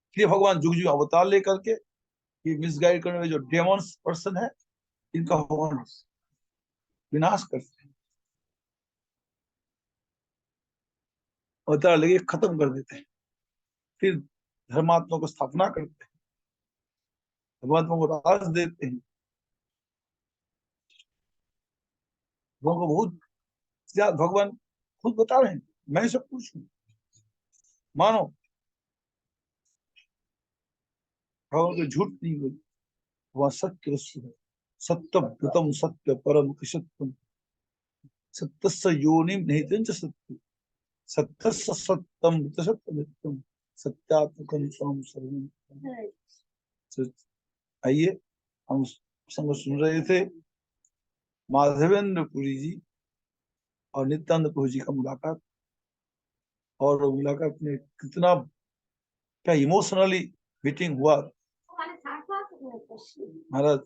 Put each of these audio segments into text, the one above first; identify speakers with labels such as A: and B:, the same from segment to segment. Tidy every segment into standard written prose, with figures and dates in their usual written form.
A: इसलिए भगवान जुग जुग अवतार लेकर के ये मिसगाइड करने वाले जो डेमोन्स पर्सन है, इनका भगवान विनाश करते हैं, अवतार लेके खत्म कर देते हैं, फिर धर्मात्मा को स्थापना करते हैं, धर्मात्मा को राज देते हैं। लोगों को बहुत ज्यादा भगवान खुद बता रहे हैं, मैं सब कुछ हूँ, मानो। भगवान को झूठ नहीं बोली, वह सत्य वस्तु है। सत्यम कृतम सत्य परम सत्यम, सत्यस्य योनिम निहितं च सत्य, सत्यस्य सत्यम सत्यम, सत्यात्मकम स्वम सर्वम। आइए, हम संग सुन रहे थे माधवेंद्र पुरी जी और नित्यानंद प्रभु जी का मुलाकात, और मुलाकात में कितना क्या इमोशनली मीटिंग हुआ। महाराज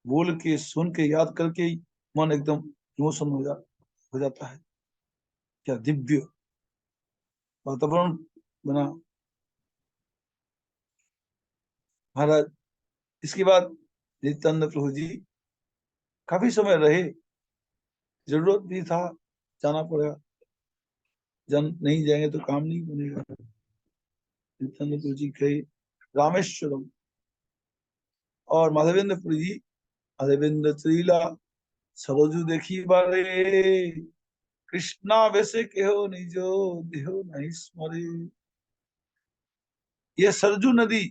A: बोल के, सुन के, याद करके ही मन एकदम इमोशन हो जाता है। क्या दिव्य वातावरण बना। महाराज इसके बाद नित्यानंद प्रभु जी काफी समय रहे, जरूरत भी था, जाना पड़ा, जन नहीं जाएंगे तो काम नहीं बनेगा। नित्यानंद प्रभु जी गए रामेश्वरम, और माधवेंद्र पुरी जी, माधवेंद्र त्रिला सरोजु देखी बारे, कृष्णा वैसे कहो निजो देहो नहीं स्मरे। ये सरजू नदी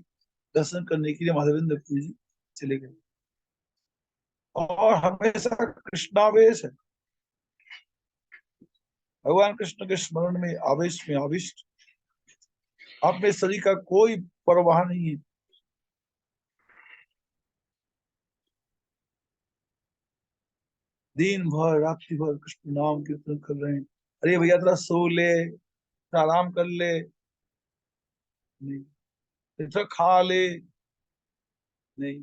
A: दर्शन करने के लिए माधवेंद्र पुरी जी चले गए, और हमेशा कृष्णावेश है, भगवान कृष्ण के स्मरण में, आवेश में आविष्ट, अपने शरीर का कोई परवाह नहीं है। दिन भर रात्रि भर कृष्ण नाम कीर्तन कर रहे हैं। अरे भैया थोड़ा सो ले, थोड़ा आराम कर ले, नहीं थोड़ा खा ले, नहीं,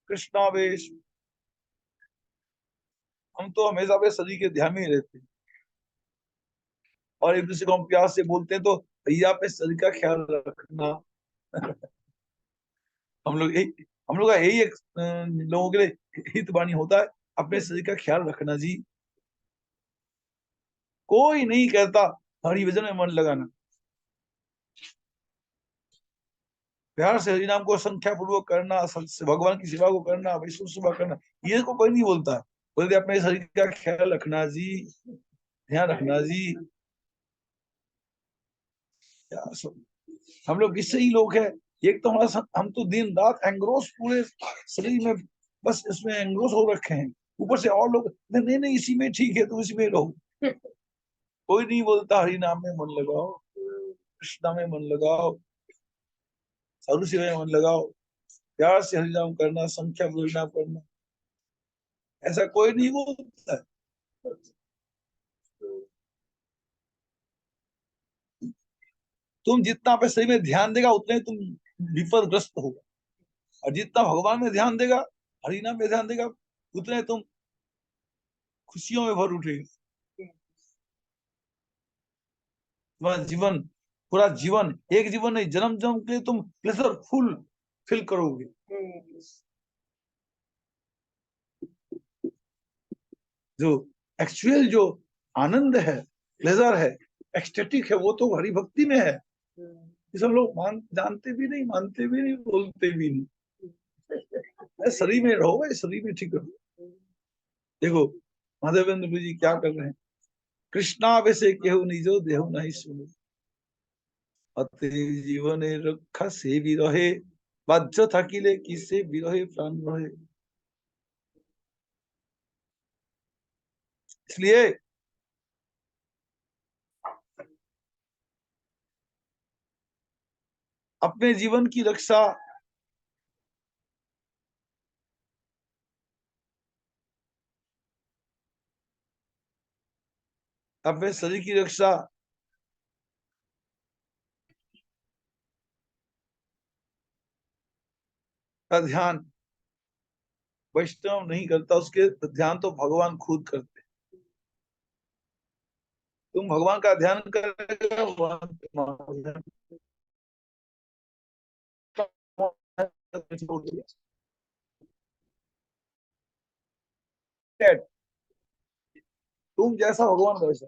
A: कृष्णावेश। हम तो हमेशा अपने शरीर के ध्यान में ही रहते हैं, और एक दूसरे को हम प्यार से बोलते हैं तो भैया अपने शरीर का ख्याल रखना। हम लोग का यही एक लोगों के लिए हित वाणी होता है, अपने शरीर का ख्याल रखना जी। कोई नहीं कहता हरि भजन में मन लगाना, प्यार से हरि नाम को संख्या पूर्वक करना, भगवान की सेवा को करना, वैष्णव सेवा करना, ये को कोई नहीं बोलता। बोलते अपने शरीर का ख्याल रखना जी, ध्यान रखना जी। हम लोग इससे ही लोग हैं। एक तो हमारा, हम तो दिन रात एंग्रोस, पूरे शरीर में बस इसमें एंग्रोस हो रखे हैं। ऊपर से और लोग नहीं नहीं नहीं, इसी में ठीक है, तुम इसी में रहो। कोई नहीं बोलता हरि नाम में मन लगाओ, कृष्णा में मन लगाओ, साधु सेवा में मन लगाओ, प्यार से हरि नाम करना, संख्या नाम करना, ऐसा कोई नहीं बोलता है। तुम जितना अपने शरीर में ध्यान देगा, उतने तुम विपदग्रस्त होगा, और जितना भगवान में ध्यान देगा, हरि नाम में ध्यान देगा, उतने तुम खुशियों में भर उठेगा। तुम्हारा जीवन, पूरा जीवन, एक जीवन नहीं, जन्म जन्म के लिए तुम प्लेजर फुल फील करोगे। जो एक्चुअल जो आनंद है, प्लेजर है, एक्सटेटिक है, वो तो हरि भक्ति में है। ये सब लोग जानते भी नहीं, मानते भी नहीं, बोलते भी नहीं। शरीर में रहो भाई, शरीर में ठीक रहो। देखो माधवेंद्र जी क्या कर रहे हैं, कृष्णा वैसे केहू निजो देहु नहीं सुनो, अति जीवन रक्षा से भी रहे, बाध्य থাকিলে किसे विरहे प्राण रहे। इसलिए अपने जीवन की रक्षा अपने शरीर की रक्षा का ध्यान वैष्णव नहीं करता, उसके ध्यान तो भगवान खुद करते। तुम भगवान का ध्यान करेगा, भगवान छोड़ दिया। तुम जैसा भगवान वैसा,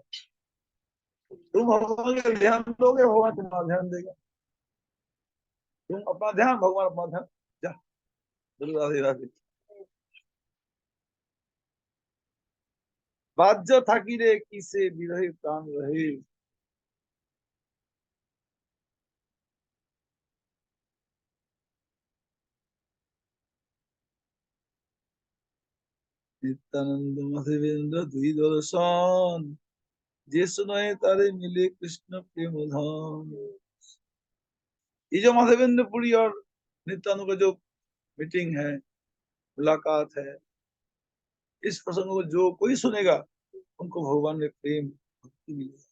A: तुम भगवान का ध्यान दोगे भगवान तुम्हारा ध्यान देगा, तुम अपना ध्यान भगवान अपना ध्यान। जा, बोलो राधे राधे। राज्य थाकी रे किसे विरहे प्राण रहे। नित्यानंद मधुवेंद्र दुई दर्शन, जे सुनाए तारे मिले कृष्ण प्रेम धाम। ये जो माधवेंद्र पुरी और नित्यानंद का जो मीटिंग है, मुलाकात है, इस प्रसंग को जो कोई सुनेगा उनको भगवान में प्रेम भक्ति मिलेगा।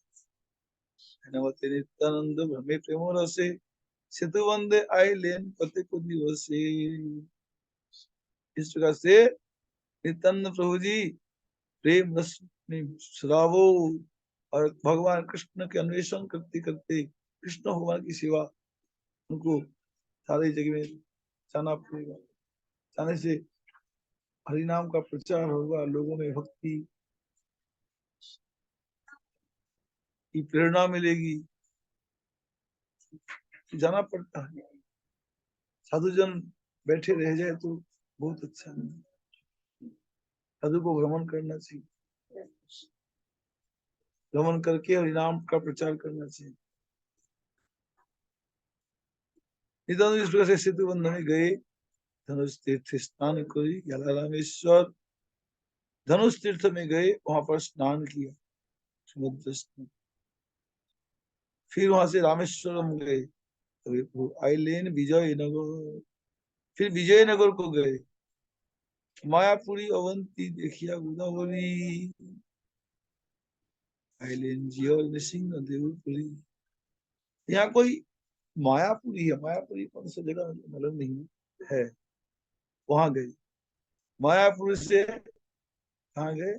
A: नमस्ते नित्यानंद भ्रमे प्रेम रसे, सेतु वंदे आई लेन पते को दिवसे। इस प्रकार से नित्यानंद प्रभु जी प्रेम रस में श्रावो और भगवान कृष्ण के अन्वेषण करते करते कृष्ण भगवान की सेवा, उनको सारी जगह में जाना पड़ेगा। जाने से हरि नाम का प्रचार होगा, लोगों में भक्ति की प्रेरणा मिलेगी, जाना पड़ता है। साधुजन बैठे रह जाए तो बहुत अच्छा नहीं, साधु को भ्रमण करना चाहिए, भ्रमण करके हरिनाम का प्रचार करना चाहिए। नित्यानंद इस प्रकार से सेतु बंधन में गए, धनुष तीर्थ स्नान करी, रामेश्वर धनुष तीर्थ में गए, वहां पर स्नान किया, समुद्र स्नान। फिर वहां से रामेश्वरम गए, आइलेन विजयनगर, फिर विजयनगर को गए, मायापुरी अवंती देखिया गोदावरी, आइलेन जियो नृसिंह देवपुरी। यहाँ कोई मायापुरी है, मायापुरी कौन सा जगह मालूम नहीं है, वहां गए। मायापुर से कहाँ गए,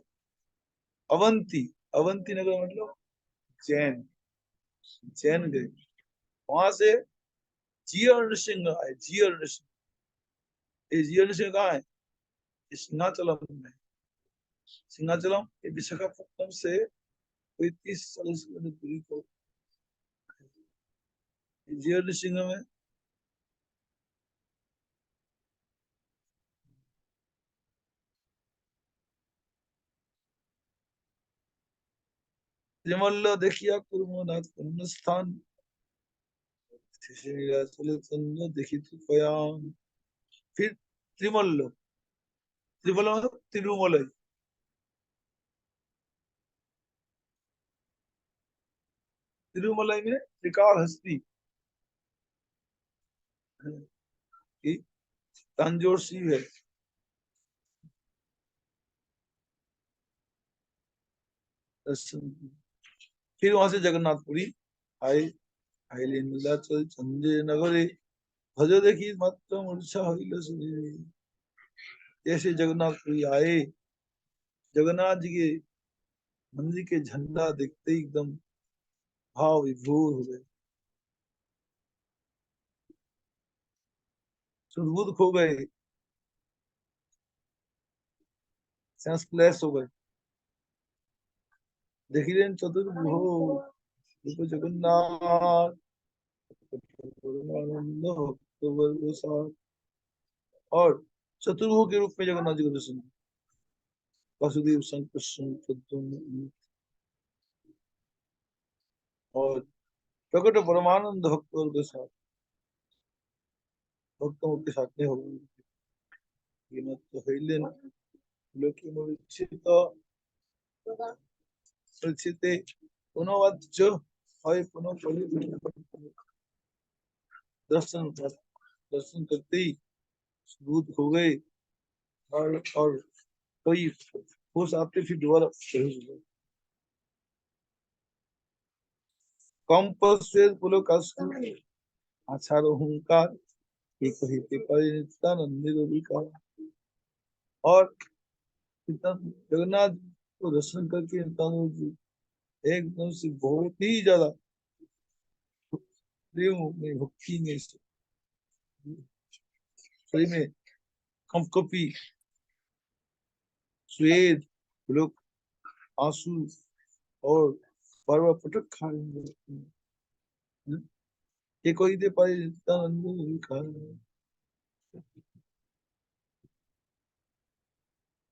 A: अवंती, अवंती नगर मतलब जैन, जैन गए। वहां से जियर नृसिंह आए, जियर नृसिंह। ये जियर नृसिंह कहाँ है, सिंहाचलम में। सिंहाचलम ये विशाखापट्टनम से कोई 30-40 किलोमीटर दूरी पर जियर नृसिंह में। त्रिमल्ल देखिया कुर्मनाथ पुण्य स्थान, देखी कयाम। फिर त्रिमल्ल, त्रिमल्ल मतलब तिरुमलई, तिरुमलई में त्रिकाल हस्ती की तंजोर शिव है। दर्शन, फिर वहां से जगन्नाथपुरी आए, आइले नीलाचल चंद्र नगरे, भज देखी मात्र मूर्छा हईल सुरे। जैसे जगन्नाथपुरी आए, जगन्नाथ जी के मंदिर के झंडा देखते ही एकदम भाव विभोर हो गए, सुदबुद खो गए, सेंसलेस हो गए। देखिए चतुर्भुज रूप जगन्नाथ, परमानंद भक्त साथ। और चतुर्भुज के रूप में जगन्नाथ जी को दर्शन, वासुदेव शंकर प्रद्युम्न और प्रकट परमानंद भक्तों के साथ, भक्तों के साथ में हो ये मत तो हईले लोकी मुचित परिचिते पुनः वज्ज হয় पुनः कलि दर्शन कर, दर्शन करते ही दूध हो गए, और कोई होश आते फिर दोबारा बेहोश हो गए। कंप से पुलक आछाड़ हुंकार, एक ही पे परिणितानंद का। और जगन्नाथ को दर्शन करके नित्यानंद जी एकदम से बहुत ही ज्यादा प्रेम में भक्ति में शरीर में कंपकपी, स्वेद, लोग आंसू और बार बार पटक खा रहे हैं। ये कोई दे पाए नित्यानंद खा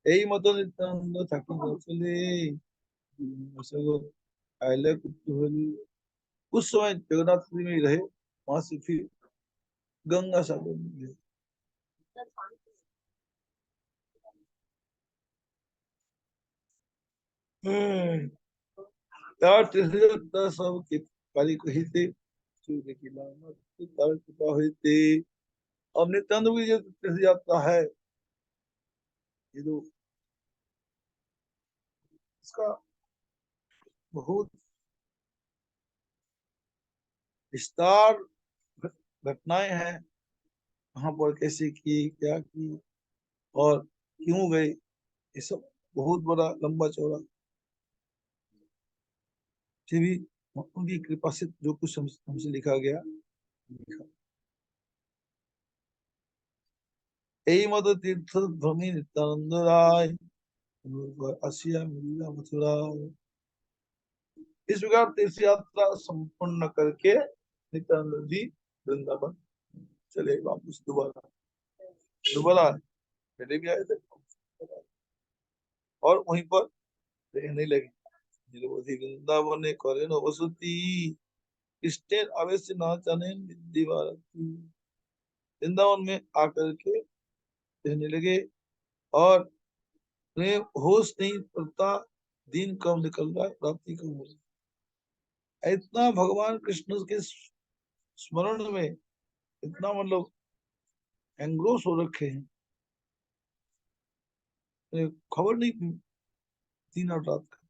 A: এই মতো নিত্যানন্দ থাকি চলে आयले कुतूहल। उस समय जगन्नाथपुरी में ही रहे, वहां से फिर गंगा सागर में गए। हम्म, तार तीर्थयात्रा सब के काली कहिते सूर्य की लामत तार कृपा होते। अब नित्यानंद की जो तीर्थयात्रा है, ये तो इसका बहुत विस्तार घटनाएं हैं। वहां पर कैसे की, क्या की और क्यों गए, ये सब बहुत बड़ा लंबा चौड़ा। फिर भी उनकी कृपा से जो कुछ हमसे लिखा गया लिखा। यही मत तीर्थ भ्रमी नित्यानंद राय आसिया मिला मथुरा। इस प्रकार तीर्थ यात्रा संपूर्ण करके नित्यानंद जी वृंदावन चले वापस दोबारा। दोबारा पहले भी आए थे और वहीं पर रहने लगे। निरवधि वृंदावन करें वसती कृष्ण अवश्य ना जाने विद्धि भारती। वृंदावन में आकर के रहने लगे और उन्हें होश नहीं पड़ता दिन कब निकल रहा है, रात्रि कब हो रही है। इतना भगवान कृष्ण के स्मरण में इतना मतलब एंग्रोस हो रखे हैं, उन्हें खबर नहीं दिन और रात का।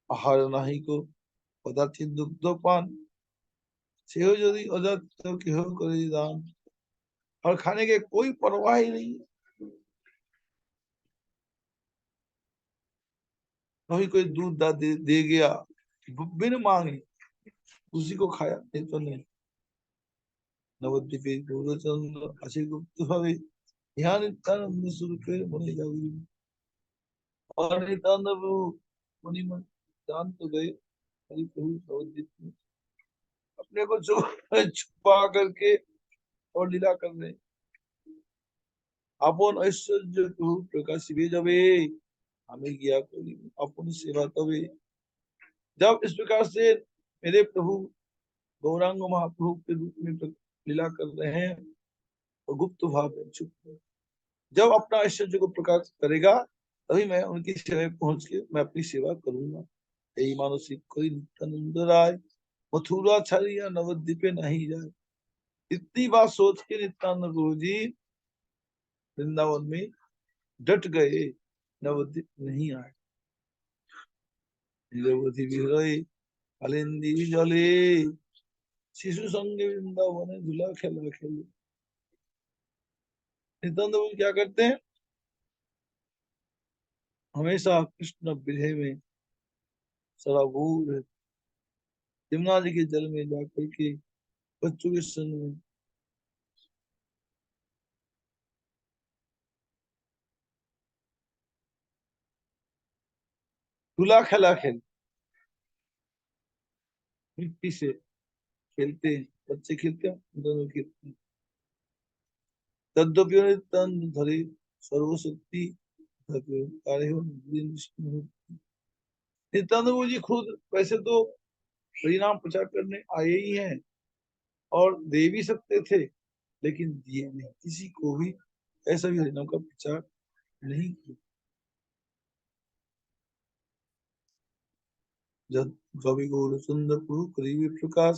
A: आहार नाही को पदार्थ दुग्ध पान सेहो यदि अदत तो केहो करे दान। और खाने के कोई परवाह ही नहीं है। कभी कोई दूध दे गया बिन मांगे, उसी को खाया, नहीं तो नहीं। नवद्वीपे गौरचंद्र असे गुप्त भावे यहाँ नित्यानंद स्वरूपे बने जाऊंगी। और नित्यानंद प्रभु मुनि मन जान तो गए, हरि प्रभु नवद्वीप में अपने को छुपा करके और लीला कर रहे। আপন ঐশ্বর্য প্রভু প্রকাশিবে যাবে, আমি গিয়া করি अपन सेवा तबे। जब इस प्रकार से मेरे प्रभु गौरांग महाप्रभु के रूप में लीला कर रहे हैं और गुप्त भाव में छुप, जब अपना ऐश्वर्य को प्रकाश करेगा तभी मैं उनकी सेवा में पहुंच के मैं अपनी सेवा करूंगा। यही मानसिक कोई नित्यानंद राय मथुरा छड़िया नवद्वीपे नहीं जाए। इतनी बात सोच के नित्यानंद गुरु जी वृंदावन में डट गए, नवद्वीप नहीं आए। নীরবধি বিহরয়ে কালিন্দী জলে शिशु संग वृंदावन झूला खेला खेले। नित्यानंद प्रभु क्या करते हैं, हमेशा कृष्ण विरह में सराबूर यमुना जी के जल में जाकर के बच्चों के संग में झूला खेला खेल, मिट्टी से खेलते हैं, बच्चे खेलते हैं, दोनों खेलते हैं। तद्यपि नित्यानंद धरे सर्वशक्ति नित्यानंद जी खुद वैसे तो हरिनाम प्रचार करने आए ही हैं और दे भी सकते थे, लेकिन दिए नहीं, किसी को भी ऐसा भी हरिनाम का प्रचार नहीं किया। जब कवि गौर सुंदर प्रभु करीबी प्रकाश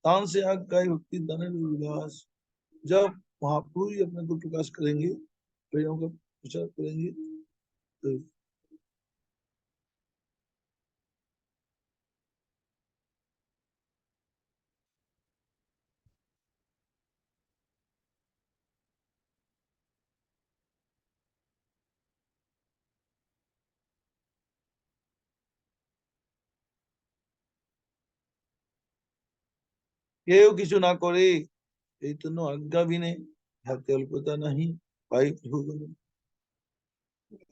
A: तान से आग गाय भक्ति दान विलास। जब महाप्रभु ही अपने को प्रकाश करेंगे, हरिनाम का प्रचार करेंगे तो কেউ কিছু না করে चैतन्य आज्ञा भी नहीं, अल्पता नहीं भाई प्रभु।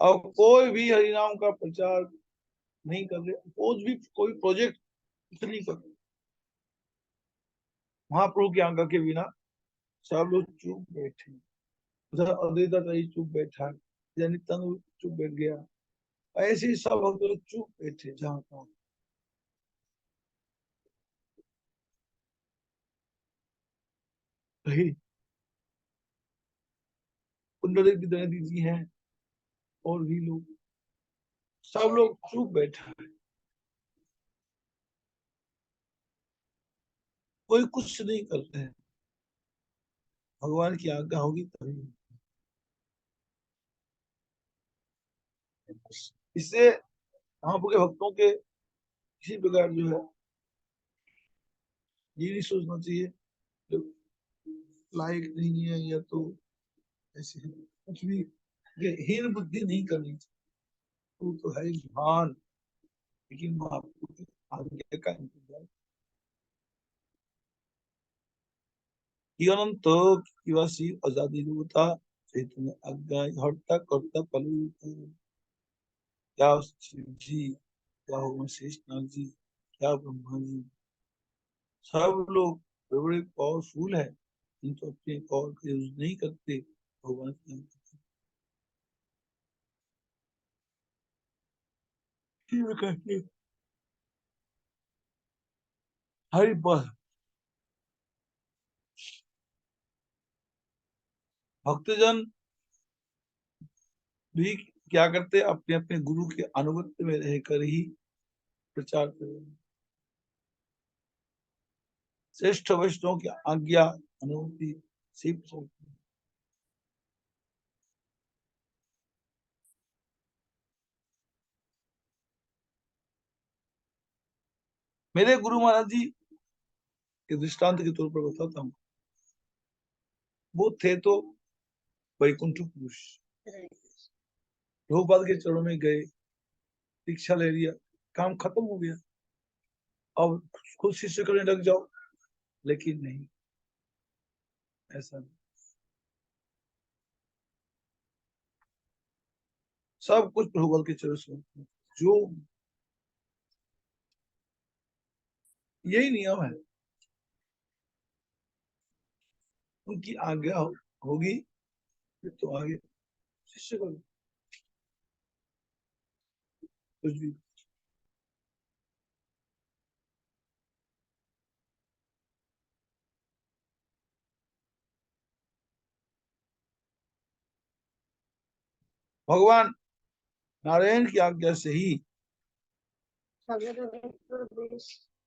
A: अब कोई भी हरिनाम का प्रचार नहीं कर रहे, कोई प्रोजेक्ट नहीं कर रहे। महाप्रभु की आज्ञा के बिना सब लोग चुप बैठे। उधर अद्वैत ही चुप बैठा, नित्यानंद चुप बैठ गया, ऐसे ही सब भक्त लोग चुप बैठे जहाँ तहाँ। वही पुंडलिक दयानिधि जी हैं और भी लोग, सब लोग चुप बैठा है, कोई कुछ नहीं करते हैं। भगवान की आज्ञा होगी तभी। इससे महाप्रभु के भक्तों के किसी प्रकार जो है ये नहीं सोचना चाहिए जो लायक नहीं है या तो ऐसे है, कुछ भी ये हीन बुद्धि नहीं करनी चाहिए। वो तो है ही महान, लेकिन महाप्रभु की आज्ञा का इंतजार। कि अनंत किवासी आजादी रूपता चैतन्य आज्ञा हरता करता पलू। क्या शिव जी, क्या हो शेष नाग जी, क्या ब्रह्मा जी, सब लोग बड़े बड़े पावरफुल है, किंतु अपने पावर का यूज नहीं करते भगवान की कहते। हरि बल भक्तजन भी क्या करते, अपने अपने गुरु के अनुगत्य में रहकर ही प्रचार करें। श्रेष्ठ वैष्णव की आज्ञा अनुमति सिर्फ मेरे गुरु महाराज जी के दृष्टांत के तौर पर बताता हूँ। वो थे तो वैकुंठ पुरुष, प्रभुपाद के चरणों में गए, दीक्षा ले लिया, काम खत्म हो गया, अब खुद शिष्य करने लग जाओ, लेकिन नहीं, ऐसा नहीं। सब कुछ प्रभुपाद के चरणों से, जो यही नियम है, उनकी आज्ञा होगी फिर तो आगे शिष्य करो कुछ भी। भगवान नारायण की आज्ञा से ही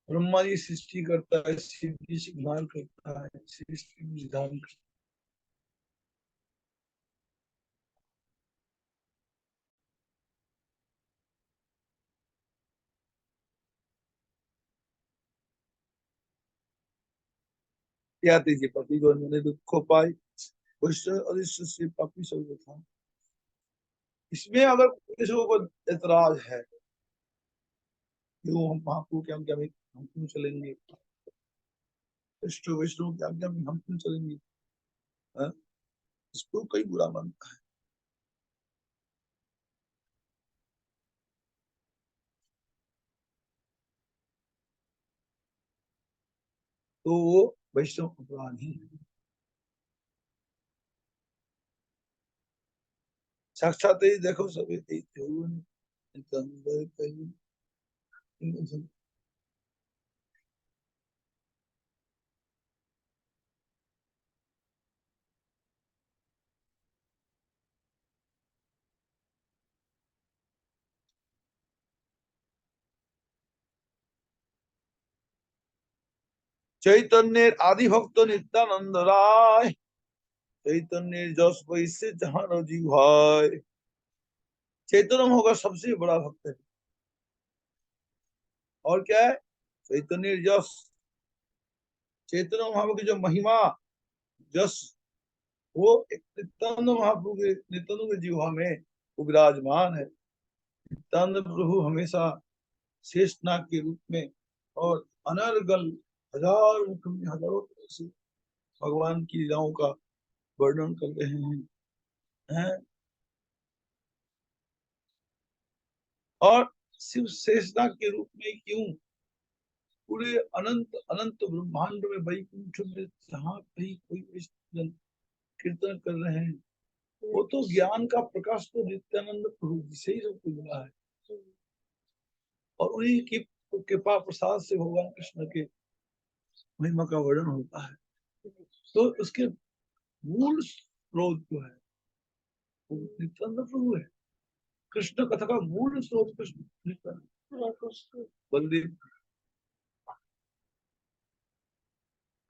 A: ब्रह्मा जी सृष्टि करता है, शिव जी संहार करता है, सृष्टि निधान करता है। या तेजी पति जो मैंने दुख पाई, वैश्य अदृश्य से पापी सब था। इसमें अगर किसी को ऐतराज है, क्यों हम महाप्रभु की आज्ञा में हम क्यों चलेंगे, वैष्णव वैष्णव की आज्ञा में हम क्यों चलेंगे, हाँ? इसको कई बुरा मानता है, तो वो वैष्णव अपराधी है। साक्षात ही देखो सब चैतन्य आदि भक्त नित्यानंद राय, चैतन्य जस वैसे जहां जीव भाई। चैतन्य होगा सबसे बड़ा भक्त है, और क्या है चैतन्य जस, चैतन्य महाप्रभु की जो महिमा जस, वो एक नित्यानंद महाप्रभु के नित्यानंद के जीवा में वो विराजमान है। नित्यानंद प्रभु हमेशा शेषनाग के रूप में और अनर्गल हजार मुख में हजारों तरह से भगवान की लीलाओं का वर्णन कर रहे हैं। और शिव शेषनाग के रूप में क्यों पूरे अनंत अनंत ब्रह्मांड में वैकुंठ में जहाँ कहीं कोई जन कीर्तन कर रहे हैं, वो तो ज्ञान का प्रकाश तो नित्यानंद प्रभु जी से ही सबको मिला है, और उन्हीं की कृपा प्रसाद से भगवान कृष्ण के महिमा का वर्णन होता है। तो उसके मूल स्रोत जो है वो नित्यानंद प्रभु है। कृष्ण कथा का मूल स्रोत कृष्ण नित्यानंद बलदेव।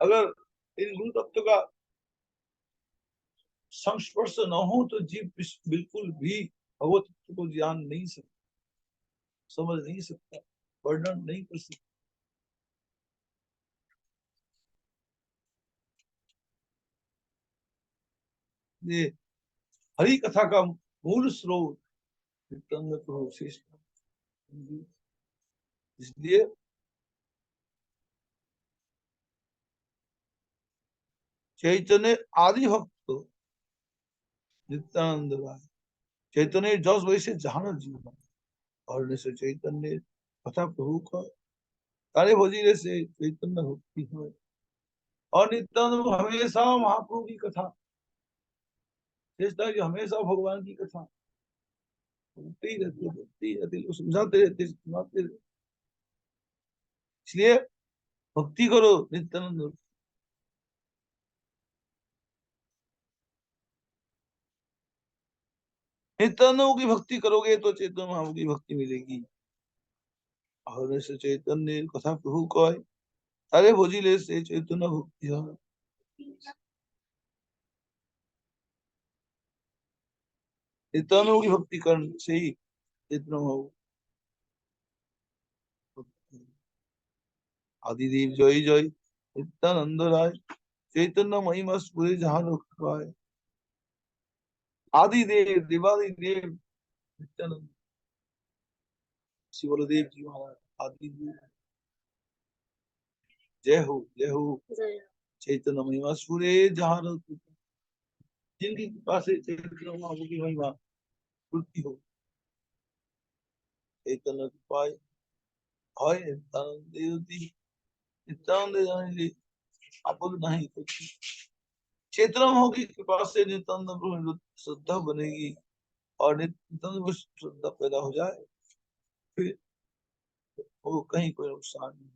A: अगर इन गुरु तत्व का संस्पर्श न हो तो जीव बिल्कुल भी भगवत तत्व को जान नहीं सकता, समझ नहीं सकता, वर्णन नहीं कर सकता। ये हरि कथा का मूल स्रोत नित्यानंद प्रभु शेष। इसलिए चैतन्य आदि भक्त नित्यानंद राय चैतन्य जस वैसे जहान जीवन और से चैतन्य कथा प्रभु का तारे भोजी से चैतन्य भक्ति है। और नित्यानंद हमेशा महाप्रभु की कथा कि हमेशा भगवान की कथा बोलते ही रहते लोग समझाते रहते सुनाते रहते। इसलिए भक्ति करो नित्यानंद। नित्यानंद की भक्ति करोगे तो चैतन्य महाप्रभु की भक्ति मिलेगी। और ऐसे चैतन्य कथा प्रभु को है अरे भोजिले से चैतन्य भक्ति है। नित्यानंद की भक्ति करने से ही चैतन्य महाप्रभु। आदिदेव जय जय नित्यानंद राय चैतन्य महिमा पूरे जहान रखवाए। आदिदेव देवादिदेव नित्यानंद शिवदेव जी महाराज आदिदेव जय हो जय हो। चैतन्य महिमा पूरे जहान रखवाए। जिनकी कृपा से चैतन्य महाप्रभु की महिमा पूर्ति हो। चैतन्य कृपाय हाय नित्यानंद देवती नित्यानंद जाने आपद नहीं कुछ। चैतन्य महाप्रभु की कृपा से नित्यानंद प्रभु में श्रद्धा बनेगी और नित्यानंद में श्रद्धा पैदा हो जाए फिर वो कहीं कोई नुकसान नहीं।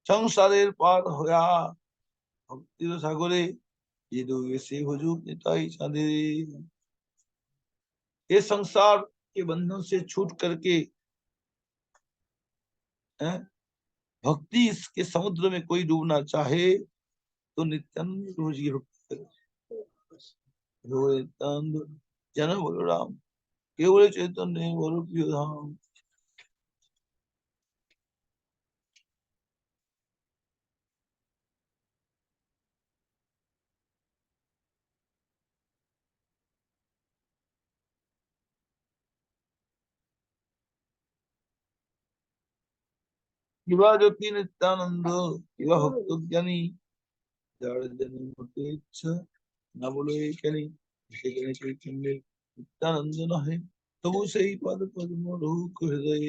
A: সংসারের পার হইয়া ভক্তির সাগরে ये डूबे से हुजूर निताई चांदे। ये संसार के बंधन से छूट करके हैं, भक्ति इसके समुद्र में कोई डूबना चाहे तो नित्यानंद रोज की भक्ति करे। रो नित्यानंद जन बलराम केवल चैतन्य वरुण धाम। शिवा ज्योति नित्यानंद शिवा भक्त ज्ञानी जड़ जन भक्ति इच्छा न बोलो ये कहीं चैतन्य नित्यानंद न है तो वो सही पद पद्म रोक हृदय।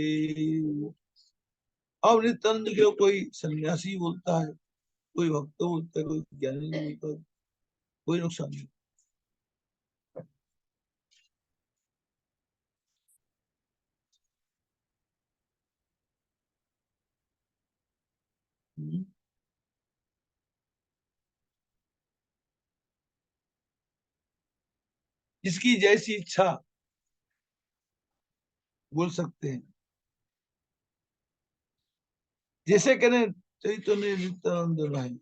A: अब नित्यानंद को कोई सन्यासी बोलता है, कोई भक्त बोलता है, कोई ज्ञानी बोलता है, कोई नुकसान नहीं। जिसकी जैसी इच्छा बोल सकते हैं। जैसे करें चैतन्य नित्यानंद नहीं।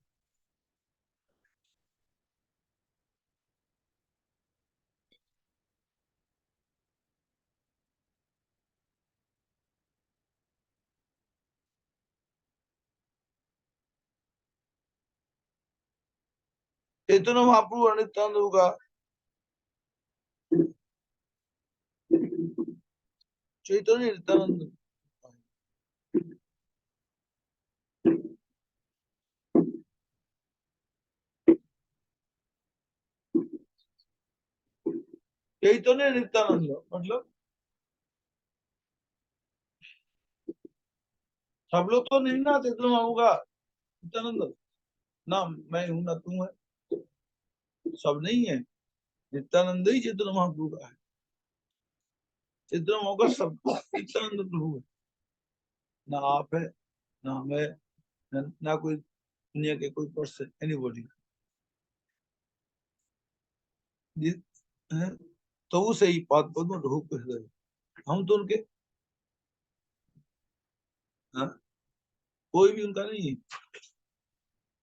A: चैतन्य महाप्रभु और नित्यानंद का चैतन्य नित्यानंद चैतन्य नित्यानंद मतलब सब लोग तो नहीं ना चैतन्य महाप्रभु का नित्यानंद ना, मैं हूं ना तुम है, सब नहीं है। नित्यानंद ही चैतन्य महाप्रभु का है। चैतन्य महाप्रभु का सब नित्यानंद प्रभु है, ना आप है ना मैं, ना कोई दुनिया के कोई पर्सन, एनीबॉडी। तो उसे ही पाद पद्म रूप हृदय, हम तो उनके, हाँ, कोई भी उनका नहीं है,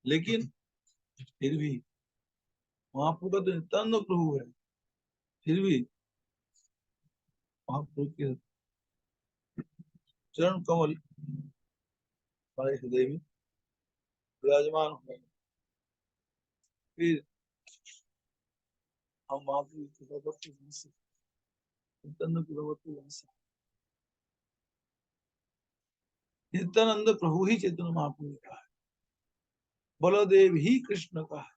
A: लेकिन फिर भी महाप्रभु का तो नित्यानंद प्रभु है, फिर भी महाप्रभु के चरण कमल हमारे हृदय में विराजमान है। फिर हम महाप्रभु के भगवती बन सकते, नित्यानंद की भगवती बन सकते। नित्यानंद प्रभु ही चैतन्य महाप्रभु का है, बलदेव ही कृष्ण का है,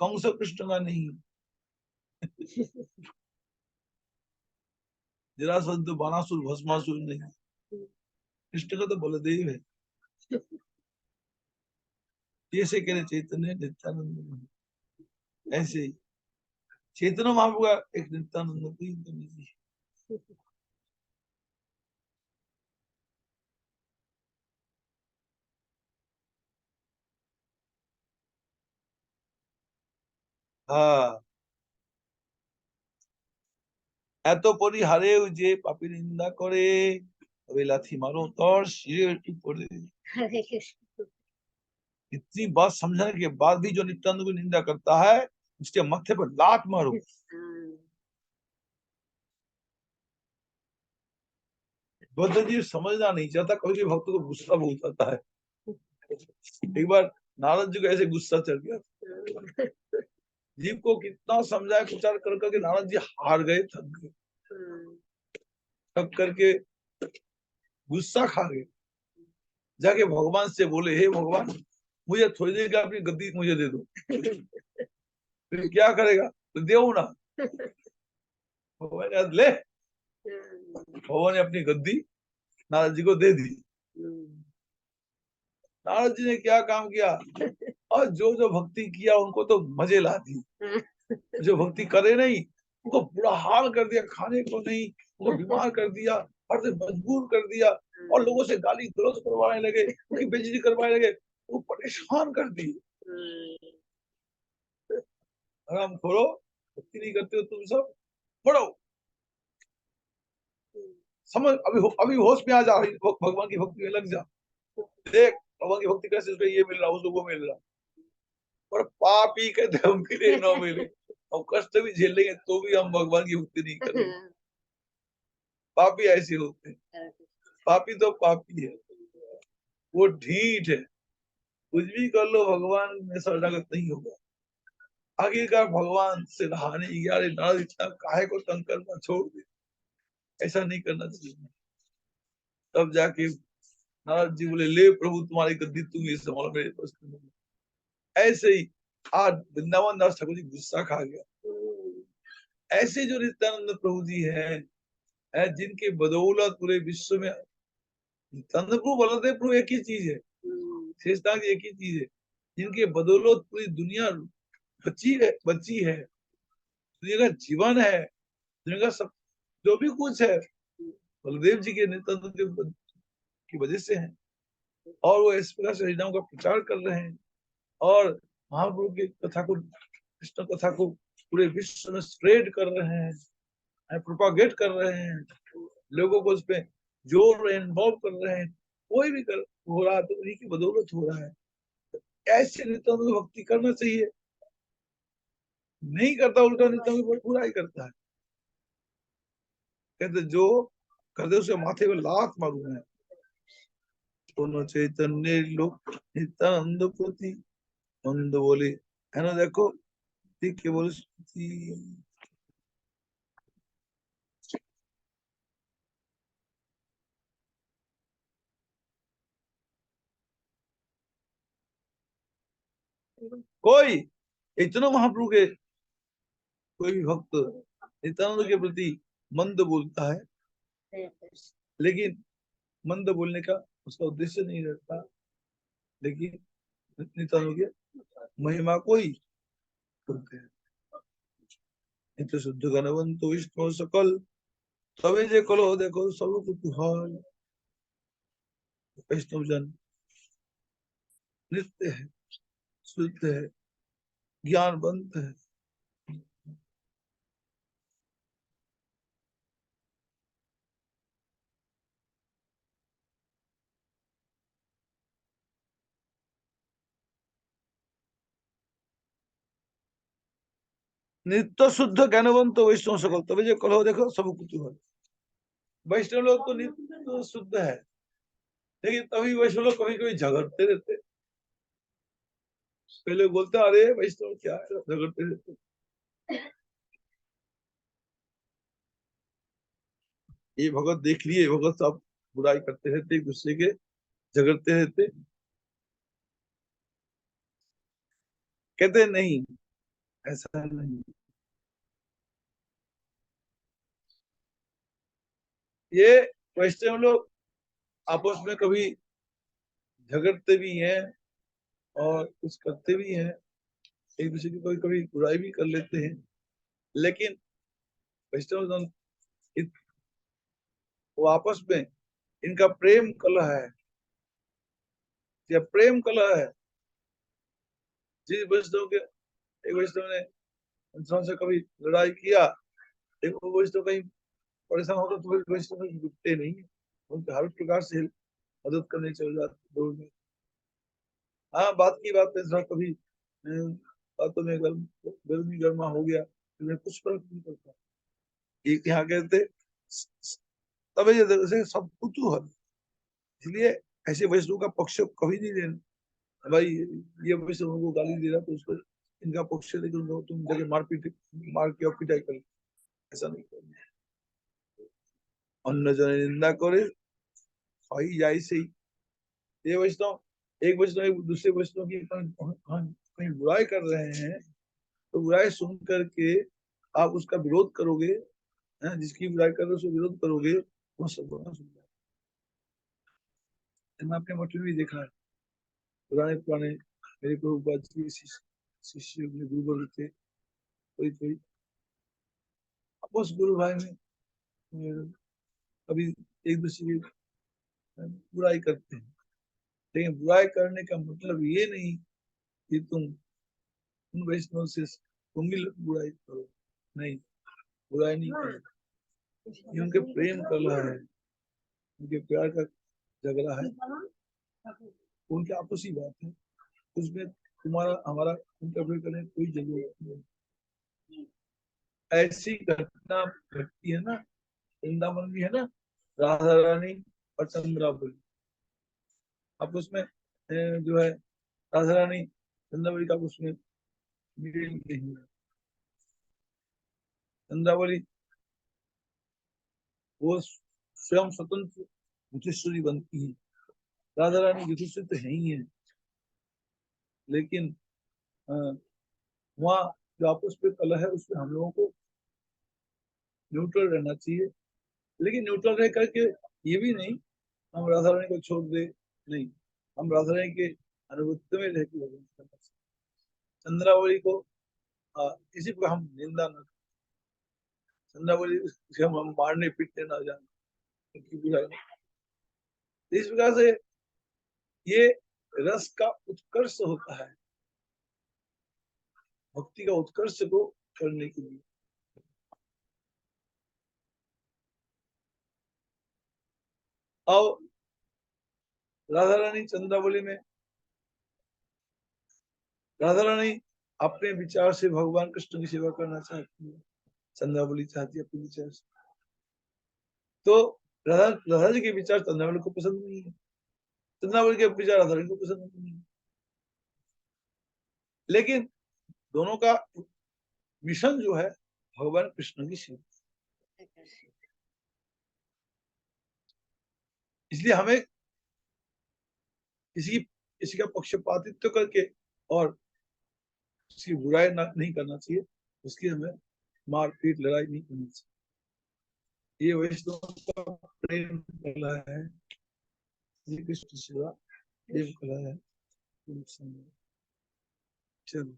A: कंस कृष्ण का नहीं। जरासंध बानासुर भस्मासुर नहीं, कृष्ण का तो बलदेव है। जैसे कह रहे चैतन्य नित्यानंद, ऐसे ही चैतन्य महाप्रभु का एक नित्यानंद की जी। हाँ, এত পরিহারে যে পাপী নিন্দা করে তবে লাথি मारो तोर सिर पड़े। इतनी बात समझने के बाद भी जो नित्यानंद को निंदा करता है उसके मत्थे पर लात मारो। बुद्ध जी समझना नहीं चाहता, कभी भक्त को गुस्सा बहुत आता है। एक बार नारद जी को ऐसे गुस्सा चढ़ गया, जीव को कितना समझाया विचार कर करके नारद जी हार गए, थक गए, थक करके गुस्सा खा गए। जाके भगवान से बोले, हे भगवान मुझे थोड़ी देर के अपनी गद्दी मुझे दे दो। फिर क्या करेगा, तो देव ना। भगवान ले, भगवान ने अपनी गद्दी नारद जी को दे दी। नारद जी ने क्या काम किया, और जो जो भक्ति किया उनको तो मजे ला दी, जो भक्ति करे नहीं उनको बुरा हाल कर दिया, खाने को नहीं, उनको बीमार कर दिया, हर से मजबूर कर दिया, और लोगों से गाली गलौज करवाने लगे, उनकी बेइज्जती करवाने लगे, वो परेशान कर दी। आराम करो, भक्ति नहीं करते हो तुम सब, पढ़ो, समझ, अभी होश में आ जा, भगवान की भक्ति में लग जा, देख भगवान की भक्ति कैसे, उसको ये मिल रहा, उसको वो मिल रहा। और पापी कहते हम मिले न मिले, हम कष्ट भी झेल लेंगे तो भी हम भगवान की भक्ति नहीं करेंगे। पापी ऐसे होते हैं, पापी तो पापी है, वो ढीठ है, कुछ भी कर लो भगवान में शरणागत नहीं होगा। आखिरकार भगवान से नहाने गया, अरे नारद इतना काहे को तंग करना, छोड़ दे, ऐसा नहीं करना चाहिए। तब जाके नारद जी बोले, ले प्रभु तुम्हारी गद्दी तुम ही संभालो, मेरे पास नहीं। ऐसे ही आज वृंदावन दास ठाकुर जी गुस्सा खा गया। ऐसे जो नित्यानंद प्रभु जी हैं, जिनके बदौलत पूरे विश्व में, नित्यानंद प्रभु बलदेव प्रभु एक ही चीज है, शेषनाग एक ही चीज है, जिनके बदौलत पूरी दुनिया बची है, दुनिया का जीवन है, दुनिया का सब जो भी कुछ है बलदेव जी के नित्यानंद की वजह से है। और वो इस प्रकार से हरिनाम का प्रचार कर रहे हैं, और महाप्रभु की कथा को, कृष्ण कथा को पूरे विश्व में स्प्रेड कर रहे हैं, प्रोपागेट कर रहे हैं, लोगों को उसपे जोड़ रहे हैं, इन्वॉल्व कर रहे हैं। कोई भी कर हो रहा है तो उन्हीं की बदौलत हो रहा है। ऐसे नेताओं को भक्ति करना चाहिए, नहीं करता उल्टा नेताओं की बुरा ही करता है। कहते जो करते उसे माथे पर लात मारू है। दोनों चैतन्य लोक नित्यानंद पोथी, मंद बोली है ना, देखो ठीक है बोल। कोई इतना महाप्रभु के कोई भी भक्त नित्यानंद के प्रति मंद बोलता है, लेकिन मंद बोलने का उसका उद्देश्य नहीं रहता, लेकिन नित्यानंद की महिमा को ही बोलते हैं। नित्य शुद्ध गणवंत विष्णु सकल तवे जे कलो देखो सब कुतूहल। वैष्णव जन नित्य है, शुद्ध है, ज्ञानवंत है, नित्य शुद्ध ज्ञानवंत वैष्णव सकल तभी जो कलो देखो सब कुतूहल। वैष्णव लोग तो नित्य शुद्ध है, लेकिन तभी वैष्णव लोग कभी कभी झगड़ते रहते। पहले बोलते अरे वैष्णव क्या है, झगड़ते रहते। ये भगत देख लिए, भगत सब बुराई करते रहते, एक दूसरे के झगड़ते रहते। कहते नहीं, ऐसा नहीं। ये वैष्णव लोग आपस में कभी झगड़ते भी हैं और कुछ करते भी हैं, एक दूसरे की कभी कभी बुराई भी कर लेते हैं, लेकिन वैष्णव जन वो आपस में इनका प्रेम कलह है, या प्रेम कलह है। जिस वैष्णव के एक वैष्णव ने इंसान से कभी लड़ाई किया, एक वो वैष्णव कहीं परेशान होता तो वैष्णव रुकते नहीं, उनके हर प्रकार से मदद करने चल जाते दौड़ में। हाँ, बात की बात है, जरा कभी बातों में गर्मी गर्मा हो गया, तो कुछ फर्क नहीं पड़ता। एक यहाँ कहते तब ये सब कुतूहल। इसलिए ऐसे वैष्णव का पक्ष कभी नहीं लेना। भाई ये वैष्णव को गाली दे रहा तो उसको इनका पक्ष लेकर तुम जगह मारपीट मार के और पिटाई कर, ऐसा नहीं करना। अन्न जन निंदा करे खाई जाए से ही। ये वैष्णव एक वैष्णव एक दूसरे वैष्णव की कहीं बुराई कर रहे हैं, तो बुराई सुन करके आप उसका विरोध करोगे, जिसकी बुराई कर रहे हो उसको विरोध करोगे, वो सब सुन जाए। मैंने अपने मठ में भी देखा है, पुराने पुराने मेरे प्रभुपाद जी शिष्य गुरु वर्ग थे, कोई कोई आपस गुरु भाई में कभी एक दूसरे की बुराई करते हैं, लेकिन बुराई करने का मतलब ये नहीं कि तुम उन वैष्णव से तुम भी बुराई करो, नहीं, बुराई नहीं करो। ये उनके प्रेम कलह है, उनके प्यार का झगड़ा है, उनकी आपसी बात है, उसमें तुम्हारा हमारा इंटरफेयर करने की कोई जरूरत नहीं। ऐसी घटना घटती है ना, वृंदावन भी है ना, राधा रानी और चंद्रावली। अब उसमें जो है राधा रानी चंद्रावली का उसमें मेल नहीं है। चंद्रावली वो स्वयं स्वतंत्र युधिष्ठिरी बनती है, राधा रानी युधिष्ठिर तो है ही है, लेकिन वहाँ जो आपस में कलह है उसमें हम लोगों को न्यूट्रल रहना चाहिए, लेकिन न्यूट्रल रह करके ये भी नहीं हम राधा रानी को छोड़ दे, नहीं, हम राधा रानी के अनुगत्य में रह के भजन करना चाहिए। चंद्रावली को किसी को हम निंदा न, चंद्रावली से हम मारने पीटने ना जाए, उनकी बुराई। इस प्रकार से ये रस का उत्कर्ष होता है, भक्ति का उत्कर्ष को करने के लिए। और राधा रानी चंद्रावली में राधा रानी अपने विचार से भगवान कृष्ण की सेवा करना चाहती है, चंद्रावली चाहती है अपने विचार से। तो राधा राधा जी के विचार चंद्रावली को पसंद नहीं है, चंद्रावली के विचार राधा रानी को पसंद नहीं है। लेकिन दोनों का मिशन जो है भगवान कृष्ण की सेवा। इसलिए हमें किसी का पक्षपातित्व करके और उसकी बुराई नहीं करना चाहिए, उसकी हमें मारपीट लड़ाई नहीं करनी चाहिए। ये वैष्णव का प्रेम कला है, ये कृष्ण सेवा प्रेम कला है। चलो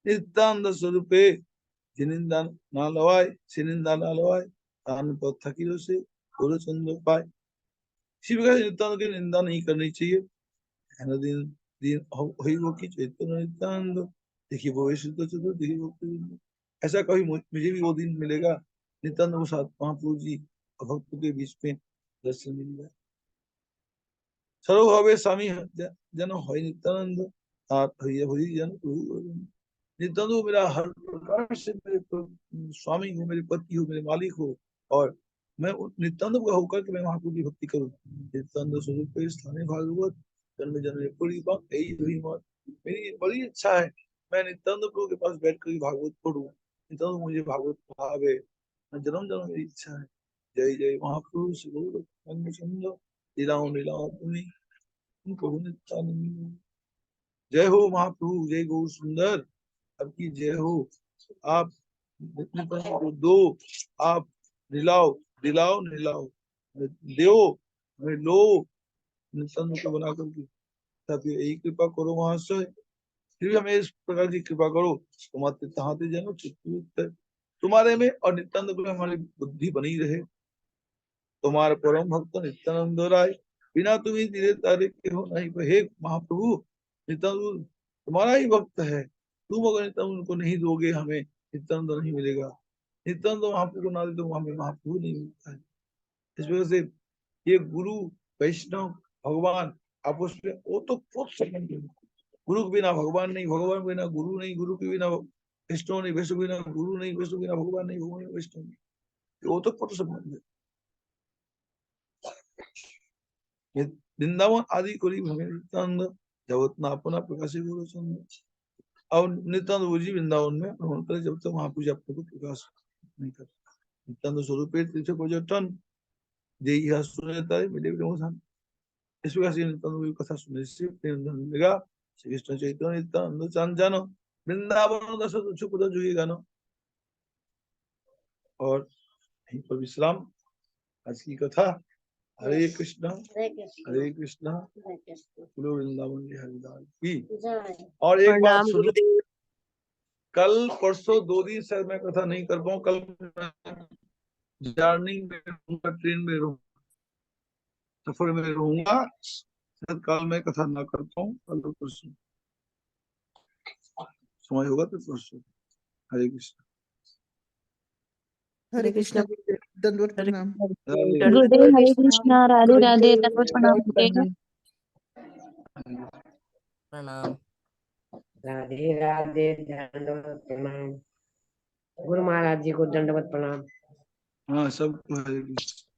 A: नित्यानंद स्वरूपे जिनिंदा ना लवाय सिनिंदा ना लवाय तान पर थकीरो से गुरु चंद्र पाए। शिव का नित्यानंद की निंदा नहीं करनी चाहिए। है ना दिन दिन वही वो की चैतन्य नित्यानंद देखिए भविष्य तो चलो देखिए वो ऐसा कभी मुझे भी वो दिन मिलेगा नित्यानंद के साथ महाप्रभु जी और भक्तों के बीच में दर्शन मिलेगा। सर्वभावे स्वामी जन हो नित्यानंद हरि जन नित्यानंद हो मेरा हर प्रकार से मेरे स्वामी हो, मेरे पति हो, मेरे मालिक हो, और मैं नित्यानंद का होकर के मैं महाप्रभु की भक्ति करूं। नित्यानंद स्वरूप स्थानीय भागवत जन्म जन्म पूरी बात यही हुई बात। मेरी बड़ी इच्छा है मैं नित्यानंद प्रभु के पास बैठ कर भागवत पढ़ूं, नित्यानंद मुझे भागवत पढ़ावे, जन्म जन्म मेरी इच्छा है। जय जय महाप्रभु श्री लीलाओं लीलाओं तुम्हें प्रभु नित्यानंद। जय हो महाप्रभु, जय गौ सुंदर, आपकी जय हो। आप को दो, आप दिलाओ दिलाओ निलाओ दो हमें लो, नित्यानंद को बना करके ताकि यही कृपा करो महाशय। फिर भी हमें इस प्रकार की कृपा करो, तुम्हारे तहाते जनो चित्त तुम्हारे में और नित्यानंद में हमारी बुद्धि बनी रहे। तुम्हारे परम भक्त नित्यानंद राय बिना तुम्हें धीरे तारे के हो नहीं। हे महाप्रभु, नित्यानंद तुम्हारा ही भक्त है, तुम अगर नित्यानंद उनको नहीं दोगे हमें नित्यानंद नहीं मिलेगा। नित्यानंद महाप्रभु को ना दे तो हमें महाप्रभु नहीं मिलता है। इस वजह से ये गुरु वैष्णव भगवान आपस में वो तो बहुत संबंध है। गुरु के बिना भगवान नहीं, भगवान के बिना गुरु नहीं, गुरु के बिना वैष्णव नहीं, वैष्णव के बिना गुरु नहीं, वैष्णव के बिना भगवान नहीं, भगवान वैष्णव नहीं, वो तो बहुत संबंध है। वृंदावन आदि करी भवे नित्यानंद जगत ना अपना प्रकाश गुरु चंद। और नित्यानंद वो जी वृंदावन में भ्रमण करे जब तक वहां पूजा आपको प्रकाश नहीं कर। नित्यानंद स्वरूप तीर्थ पर्यटन देई सुनता है मिले ब्रह्मधाम। इस प्रकार से नित्यानंद की कथा सुनने से प्रेम धन मिलेगा। श्री कृष्ण चैतन्य नित्यानंद चांचन वृंदावन दस छुप जुएगा न। और यहीं पर विश्राम। आज की कथा हरे कृष्णा हरे कृष्णा बोलो वृंदावन हरिदास की। और एक बात सुनो, कल परसों 2 दिन शायद मैं कथा नहीं कर पाऊँ। कल जर्नी में रहूंगा, ट्रेन में रहूंगा, सफर में रहूंगा, शायद कल मैं कथा ना कर पाऊँ। कल परसों समय होगा तो परसों। हरे कृष्ण
B: हरे कृष्ण दंडवत प्रणाम।
C: गुरुदेव हरे कृष्णा राधे राधे दंडवत प्रणाम गुरुदेव।
D: प्रणाम राधे राधे दंडवत प्रणाम। गुरु महाराज जी को दंडवत प्रणाम।
A: हाँ सबको हरे कृष्ण।